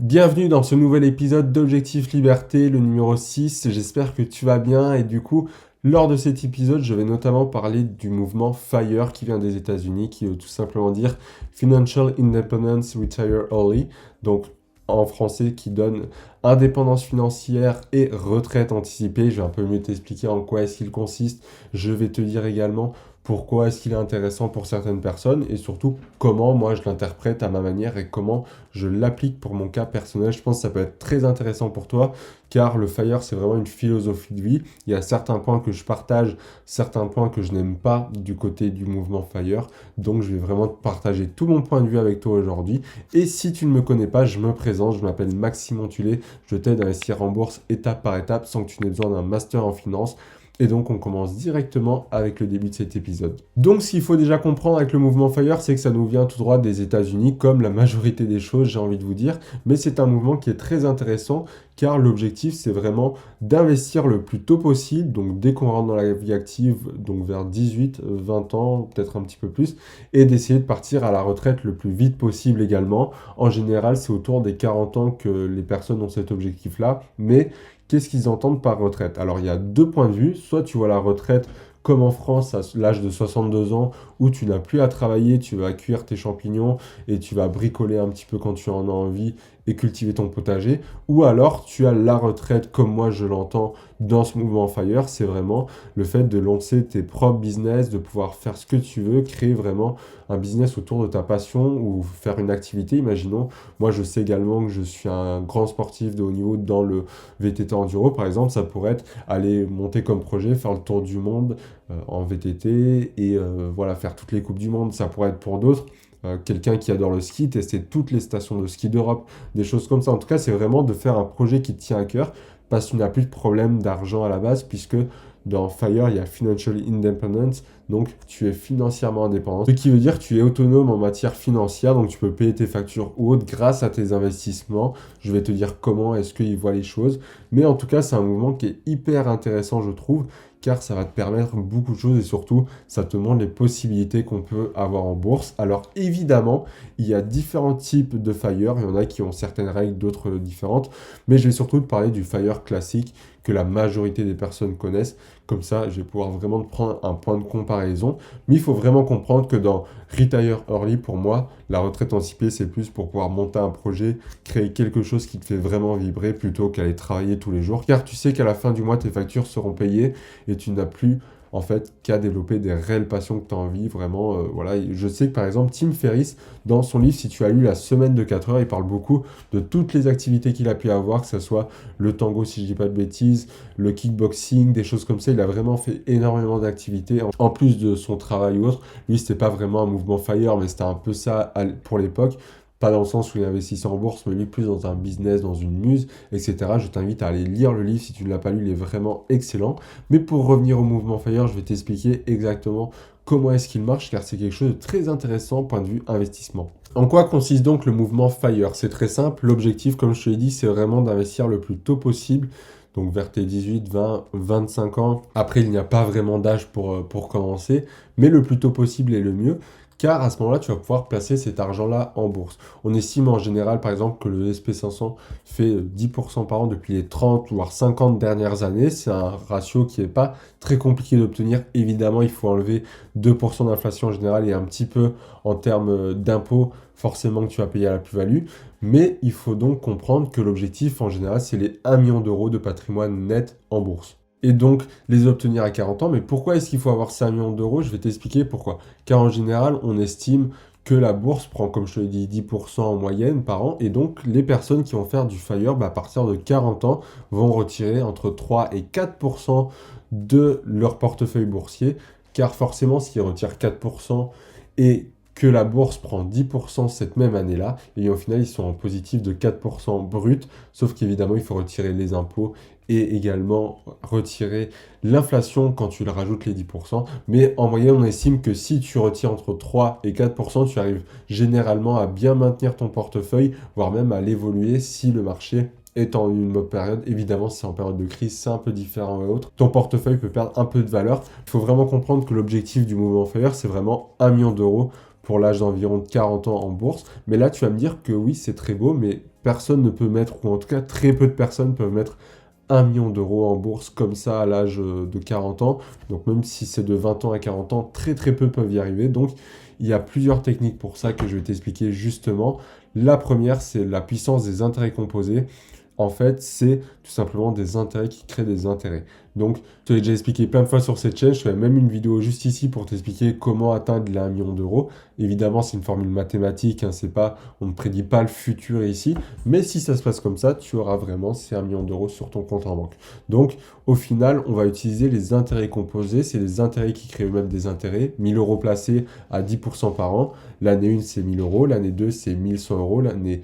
Bienvenue dans ce nouvel épisode d'Objectif Liberté, le numéro 6. J'espère que tu vas bien et du coup, lors de cet épisode, je vais notamment parler du mouvement FIRE qui vient des États-Unis, qui veut tout simplement dire Financial Independence Retire Early, donc en français qui donne indépendance financière et retraite anticipée. Je vais un peu mieux t'expliquer en quoi est-ce qu'il consiste. Je vais te dire également pourquoi est-ce qu'il est intéressant pour certaines personnes et surtout comment moi je l'interprète à ma manière et comment je l'applique pour mon cas personnel. Je pense que ça peut être très intéressant pour toi car le FIRE c'est vraiment une philosophie de vie. Il y a certains points que je partage, certains points que je n'aime pas du côté du mouvement FIRE. Donc je vais vraiment te partager tout mon point de vue avec toi aujourd'hui. Et si tu ne me connais pas, je me présente, je m'appelle Maxime Ontulé, je t'aide à investir en bourse étape par étape sans que tu n'aies besoin d'un master en finance. Et donc, on commence directement avec le début de cet épisode. Donc, ce qu'il faut déjà comprendre avec le mouvement FIRE, c'est que ça nous vient tout droit des États-Unis, comme la majorité des choses, j'ai envie de vous dire. Mais c'est un mouvement qui est très intéressant, car l'objectif, c'est vraiment d'investir le plus tôt possible. Donc, dès qu'on rentre dans la vie active, donc vers 18, 20 ans, peut-être un petit peu plus, et d'essayer de partir à la retraite le plus vite possible également. En général, c'est autour des 40 ans que les personnes ont cet objectif-là, mais qu'est-ce qu'ils entendent par retraite? Alors, il y a deux points de vue. Soit tu vois la retraite comme en France à l'âge de 62 ans où tu n'as plus à travailler, tu vas cuire tes champignons et tu vas bricoler un petit peu quand tu en as envie et cultiver ton potager. Ou alors tu as la retraite comme moi je l'entends dans ce mouvement FIRE, c'est vraiment le fait de lancer tes propres business, de pouvoir faire ce que tu veux, créer vraiment un business autour de ta passion ou faire une activité. Imaginons, moi je sais également que je suis un grand sportif de haut niveau dans le VTT enduro par exemple, ça pourrait être aller monter comme projet, faire le tour du monde en VTT et voilà, faire toutes les coupes du monde. Ça pourrait être pour d'autres. Quelqu'un qui adore le ski, tester toutes les stations de ski d'Europe, des choses comme ça. En tout cas, c'est vraiment de faire un projet qui te tient à cœur parce que tu n'as plus de problème d'argent à la base puisque dans FIRE, il y a Financial Independence, donc tu es financièrement indépendant. Ce qui veut dire que tu es autonome en matière financière, donc tu peux payer tes factures ou autres grâce à tes investissements. Je vais te dire comment est-ce qu'ils voient les choses. Mais en tout cas, c'est un mouvement qui est hyper intéressant, je trouve, car ça va te permettre beaucoup de choses et surtout, ça te montre les possibilités qu'on peut avoir en bourse. Alors évidemment, il y a différents types de FIRE, il y en a qui ont certaines règles, d'autres différentes, mais je vais surtout te parler du FIRE classique que la majorité des personnes connaissent. Comme ça, je vais pouvoir vraiment te prendre un point de comparaison. Mais il faut vraiment comprendre que dans Retire Early, pour moi, la retraite anticipée, c'est plus pour pouvoir monter un projet, créer quelque chose qui te fait vraiment vibrer plutôt qu'aller travailler tous les jours. Car tu sais qu'à la fin du mois, tes factures seront payées et tu n'as plus en fait qu'à développer des réelles passions que tu as envie vraiment voilà. Je sais que par exemple Tim Ferriss dans son livre, si tu as lu La semaine de 4 heures, il parle beaucoup de toutes les activités qu'il a pu avoir, que ce soit le tango si je dis pas de bêtises, le kickboxing, des choses comme ça. Il a vraiment fait énormément d'activités en plus de son travail ou autre. Lui, c'était pas vraiment un mouvement FIRE, mais c'était un peu ça pour l'époque. Pas dans le sens où il investissait en bourse, mais lui plus dans un business, dans une muse, etc. Je t'invite à aller lire le livre si tu ne l'as pas lu, il est vraiment excellent. Mais pour revenir au mouvement FIRE, je vais t'expliquer exactement comment est-ce qu'il marche, car c'est quelque chose de très intéressant point de vue investissement. En quoi consiste donc le mouvement FIRE? C'est très simple, l'objectif, comme je te l'ai dit, c'est vraiment d'investir le plus tôt possible, donc vers tes 18, 20, 25 ans. Après, il n'y a pas vraiment d'âge pour commencer, mais le plus tôt possible est le mieux, car à ce moment-là, tu vas pouvoir placer cet argent-là en bourse. On estime en général, par exemple, que le SP500 fait 10% par an depuis les 30 voire 50 dernières années. C'est un ratio qui n'est pas très compliqué d'obtenir. Évidemment, il faut enlever 2% d'inflation en général et un petit peu en termes d'impôts, forcément que tu vas payer à la plus-value. Mais il faut donc comprendre que l'objectif en général, c'est les 1 million d'euros de patrimoine net en bourse. Et donc les obtenir à 40 ans. Mais pourquoi est-ce qu'il faut avoir 5 millions d'euros? Je vais t'expliquer pourquoi. Car en général, on estime que la bourse prend, comme je te l'ai dit, 10% en moyenne par an. Et donc les personnes qui vont faire du FIRE, à partir de 40 ans, vont retirer entre 3 et 4% de leur portefeuille boursier. Car forcément, s'ils retirent 4% et que la bourse prend 10% cette même année-là, et au final, ils sont en positif de 4% brut, sauf qu'évidemment, il faut retirer les impôts et également retirer l'inflation quand tu le rajoutes les 10%. Mais en moyenne, on estime que si tu retires entre 3 et 4%, tu arrives généralement à bien maintenir ton portefeuille, voire même à l'évoluer si le marché est en une mauvaise période. Évidemment, si c'est en période de crise, c'est un peu différent et autres. Ton portefeuille peut perdre un peu de valeur. Il faut vraiment comprendre que l'objectif du mouvement FIRE, c'est vraiment 1 million d'euros pour l'âge d'environ 40 ans en bourse. Mais là, tu vas me dire que oui, c'est très beau, mais personne ne peut mettre, ou en tout cas très peu de personnes peuvent mettre 1 million d'euros en bourse comme ça à l'âge de 40 ans. Donc même si c'est de 20 ans à 40 ans, très très peu peuvent y arriver. Donc il y a plusieurs techniques pour ça que je vais t'expliquer justement. La première, c'est la puissance des intérêts composés. En fait, c'est tout simplement des intérêts qui créent des intérêts. Donc, je te l'ai déjà expliqué plein de fois sur cette chaîne. Je fais même une vidéo juste ici pour t'expliquer comment atteindre les 1 million d'euros. Évidemment, c'est une formule mathématique, hein, c'est pas, on ne prédit pas le futur ici. Mais si ça se passe comme ça, tu auras vraiment ces 1 million d'euros sur ton compte en banque. Donc, au final, on va utiliser les intérêts composés. C'est les intérêts qui créent eux-mêmes des intérêts. 1000 euros placés à 10% par an. L'année 1, c'est 1000 euros. L'année 2, c'est 1100 euros. L'année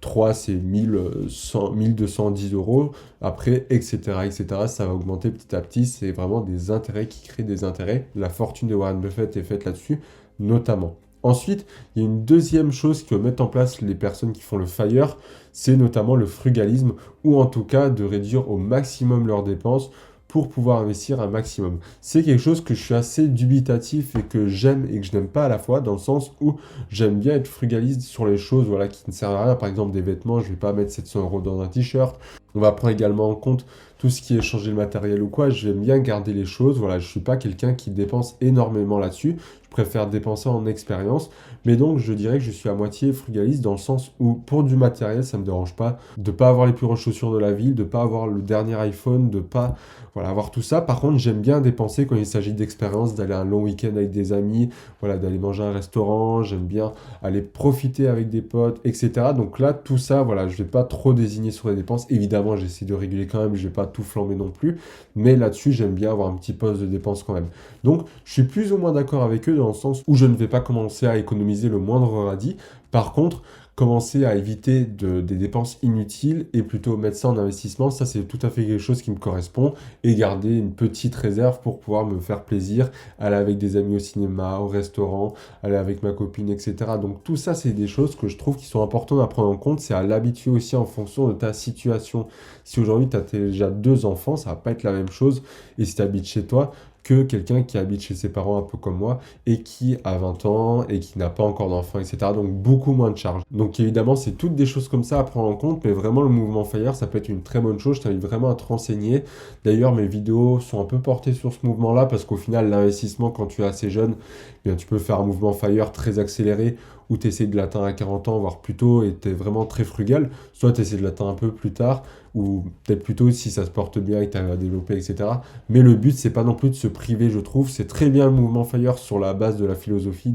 3, c'est 1210 euros. Après, etc., etc., ça va augmenter petit à petit. C'est vraiment des intérêts qui créent des intérêts. La fortune de Warren Buffett est faite là-dessus, notamment. Ensuite, il y a une deuxième chose que mettent en place les personnes qui font le FIRE, c'est notamment le frugalisme, ou en tout cas de réduire au maximum leurs dépenses pour pouvoir investir un maximum. C'est quelque chose que je suis assez dubitatif et que j'aime et que je n'aime pas à la fois, dans le sens où j'aime bien être frugaliste sur les choses voilà, qui ne servent à rien. Par exemple, des vêtements, je ne vais pas mettre 700 euros dans un t-shirt. On va prendre également en compte tout ce qui est changer le matériel ou quoi. J'aime bien garder les choses. Voilà, je ne suis pas quelqu'un qui dépense énormément là-dessus. Je préfère dépenser en expérience. Mais donc, je dirais que je suis à moitié frugaliste dans le sens où, pour du matériel, ça ne me dérange pas de ne pas avoir les plus grosses chaussures de la ville, de ne pas avoir le dernier iPhone, de ne pas voilà, avoir tout ça. Par contre, j'aime bien dépenser quand il s'agit d'expérience, d'aller un long week-end avec des amis, voilà, d'aller manger à un restaurant. J'aime bien aller profiter avec des potes, etc. Donc là, tout ça, voilà, je ne vais pas trop désigner sur les dépenses. Évidemment, j'essaie de réguler quand même, je ne vais pas tout flamber non plus. Mais là-dessus, j'aime bien avoir un petit poste de dépense quand même. Donc, je suis plus ou moins d'accord avec eux dans le sens où je ne vais pas commencer à économiser le moindre radis. Par contre, commencer à éviter des dépenses inutiles et plutôt mettre ça en investissement, ça c'est tout à fait quelque chose qui me correspond et garder une petite réserve pour pouvoir me faire plaisir, aller avec des amis au cinéma, au restaurant, aller avec ma copine, etc. Donc tout ça c'est des choses que je trouve qui sont importantes à prendre en compte, c'est à l'habituer aussi en fonction de ta situation. Si aujourd'hui tu as déjà 2 enfants, ça va pas être la même chose et si tu habites chez toi, que quelqu'un qui habite chez ses parents un peu comme moi et qui a 20 ans et qui n'a pas encore d'enfants, etc. Donc beaucoup moins de charges. Donc évidemment, c'est toutes des choses comme ça à prendre en compte, mais vraiment le mouvement FIRE, ça peut être une très bonne chose. Je t'invite vraiment à te renseigner. D'ailleurs, mes vidéos sont un peu portées sur ce mouvement-là parce qu'au final, l'investissement, quand tu es assez jeune, eh bien, tu peux faire un mouvement FIRE très accéléré où tu essaies de l'atteindre à 40 ans, voire plus tôt, et tu es vraiment très frugal. Soit tu essaies de l'atteindre un peu plus tard, ou peut-être plus tôt si ça se porte bien et que tu arrives à développer, etc. Mais le but, c'est pas non plus de se priver, je trouve. C'est très bien le mouvement FIRE sur la base de la philosophie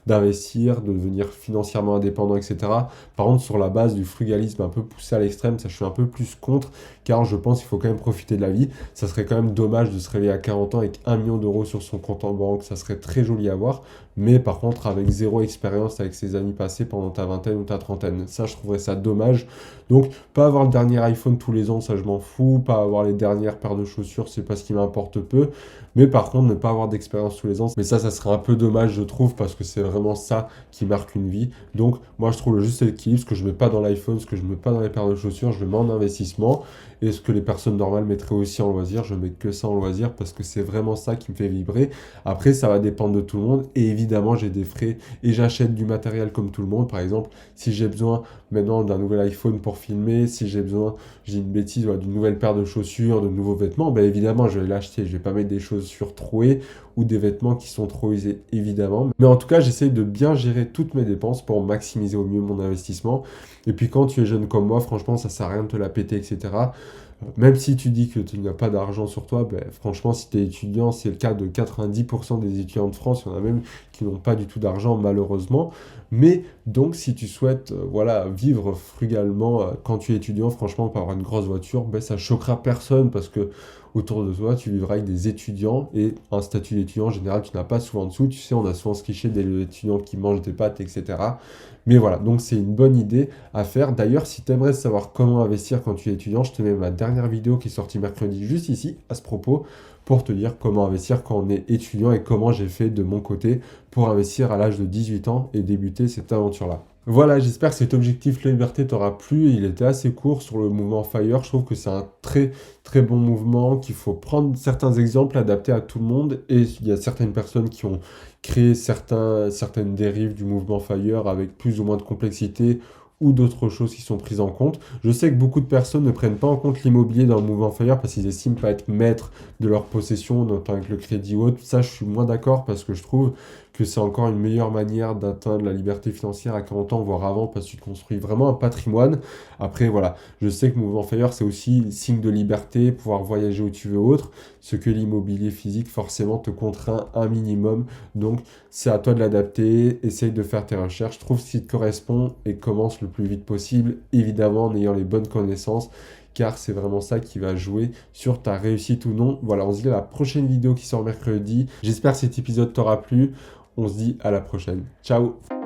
d'investir, de devenir financièrement indépendant, etc. Par contre, sur la base du frugalisme un peu poussé à l'extrême, ça je suis un peu plus contre, car je pense qu'il faut quand même profiter de la vie. Ça serait quand même dommage de se réveiller à 40 ans avec 1 million d'euros sur son compte en banque, ça serait très joli à voir. Mais par contre, avec zéro expérience avec ses années passées pendant ta vingtaine ou ta trentaine. Ça, je trouverais ça dommage. Donc, pas avoir le dernier iPhone tous les ans, ça je m'en fous. Pas avoir les dernières paires de chaussures, c'est pas ce qui m'importe peu. Mais par contre, ne pas avoir d'expérience tous les ans, mais ça serait un peu dommage, je trouve, parce que c'est vraiment ça qui marque une vie. Donc, moi, je trouve le juste équilibre, ce que je mets pas dans l'iPhone, ce que je mets pas dans les paires de chaussures, je le mets en investissement. Et ce que les personnes normales mettraient aussi en loisir, je mets que ça en loisir parce que c'est vraiment ça qui me fait vibrer. Après, ça va dépendre de tout le monde. Et évidemment, j'ai des frais et j'achète du matériel comme tout le monde. Par exemple, si j'ai besoin maintenant d'un nouvel iPhone pour filmer, si j'ai besoin, j'ai une bêtise, voilà, d'une nouvelle paire de chaussures, de nouveaux vêtements, ben évidemment, je vais l'acheter. Je vais pas mettre des chaussures trouées ou des vêtements qui sont trop usés, évidemment. Mais en tout cas, j'essaye de bien gérer toutes mes dépenses pour maximiser au mieux mon investissement. Et puis quand tu es jeune comme moi, franchement, ça sert à rien de te la péter, etc. Même si tu dis que tu n'as pas d'argent sur toi, ben, franchement, si tu es étudiant, c'est le cas de 90% des étudiants de France, il y en a même qui n'ont pas du tout d'argent, malheureusement. Mais donc, si tu souhaites voilà, vivre frugalement quand tu es étudiant, franchement, pas avoir une grosse voiture, ben, ça choquera personne parce que autour de toi, tu vivras avec des étudiants et un statut d'étudiant en général, tu n'as pas souvent en dessous. Tu sais, on a souvent ce cliché des étudiants qui mangent des pâtes, etc. Mais voilà, donc c'est une bonne idée à faire. D'ailleurs, si tu aimerais savoir comment investir quand tu es étudiant, je te mets ma dernière vidéo qui est sortie mercredi juste ici à ce propos pour te dire comment investir quand on est étudiant et comment j'ai fait de mon côté pour investir à l'âge de 18 ans et débuter cette aventure-là. Voilà, j'espère que cet objectif la liberté t'aura plu. Il était assez court sur le mouvement FIRE. Je trouve que c'est un très très bon mouvement, qu'il faut prendre certains exemples adaptés à tout le monde. Et il y a certaines personnes qui ont créé certaines dérives du mouvement FIRE avec plus ou moins de complexité ou d'autres choses qui sont prises en compte. Je sais que beaucoup de personnes ne prennent pas en compte l'immobilier dans le mouvement FIRE parce qu'ils estiment pas être maîtres de leur possession, notamment avec le crédit ou autre. Ça, je suis moins d'accord parce que je trouve que c'est encore une meilleure manière d'atteindre la liberté financière à 40 ans, voire avant, parce que tu construis vraiment un patrimoine. Après, voilà, je sais que Mouvement FIRE, c'est aussi signe de liberté, pouvoir voyager où tu veux autre, ce que l'immobilier physique, forcément, te contraint un minimum. Donc, c'est à toi de l'adapter, essaye de faire tes recherches, trouve ce qui te correspond et commence le plus vite possible, évidemment en ayant les bonnes connaissances, car c'est vraiment ça qui va jouer sur ta réussite ou non. Voilà, on se dit à la prochaine vidéo qui sort mercredi. J'espère que cet épisode t'aura plu. On se dit à la prochaine. Ciao!